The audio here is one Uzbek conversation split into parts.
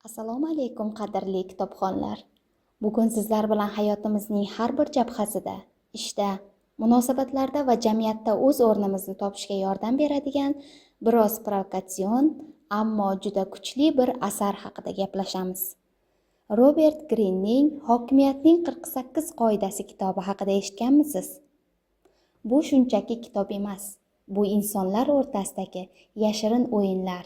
Assalomu alaykum qadrli kitobxonlar. Bugun sizlar bilan hayotimizning har bir jabhasida, ishda, munosabatlarda va jamiyatda o'z o'rnimizni topishga yordam beradigan biroz provokatsion, ammo juda kuchli bir asar haqida gaplashamiz. Robert Greenning Hokimiyatning 48 qoidasi kitobi haqida eshitganmisiz? Bu shunchaki kitob emas. Bu insonlar o'rtasidagi yashirin o'yinlar,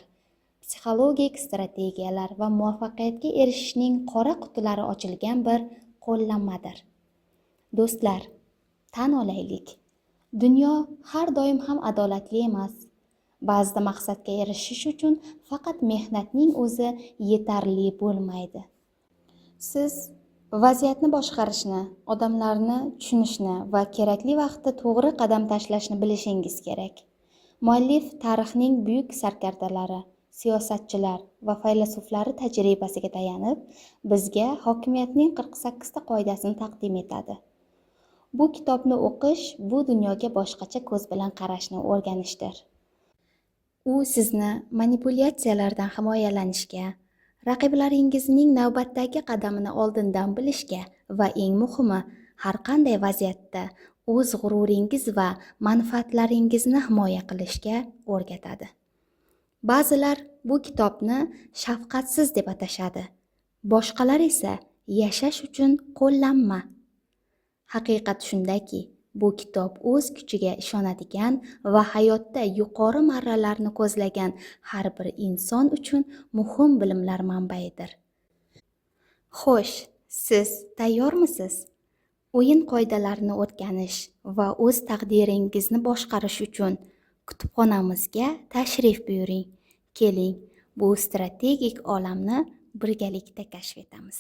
psixologik strategiyalar va muvaffaqiyatga erishishning qora qutilari ochilgan bir qo'llanmadir. Do'stlar, tan olaylik, dunyo har doim ham adolatli emas. Ba'zida maqsadga erishish uchun faqat mehnatning o'zi yetarli bo'lmaydi. Siz vaziyatni boshqarishni, odamlarni tushunishni va kerakli vaqtda to'g'ri qadam tashlashni bilishingiz kerak. Muallif tarixning buyuk sarkardalari, siyosatchilar va faylasuflari tajribasiga tayanib, bizga hokimiyatning 48 ta qoidasini taqdim etadi. Bu kitobni o'qish bu dunyoga boshqacha ko'z bilan qarashni o'rganishdir. U sizni manipulyatsiyalardan himoyalanishga, raqiblaringizning navbatdagi qadamini oldindan bilishga va eng muhimi, har qanday vaziyatda o'z g'ururingiz va manfaatlaringizni himoya qilishga o'rgatadi. Ba'zilar bu kitobni shafqatsiz deb atashadi. Boshqalar esa yashash uchun qo'llanma. Haqiqat shundaki, bu kitob o'z kuchiga ishonadigan va hayotda yuqori marralarni ko'zlagan har bir inson uchun muhim bilimlar manbaidir. Xo'sh, siz tayyormisiz? O'yin qoidalarini o'rganish va o'z taqdiringizni boshqarish uchun kutubxonamizga tashrif buyuring. Keling, bu strategik olamni birgalikda kashf etamiz.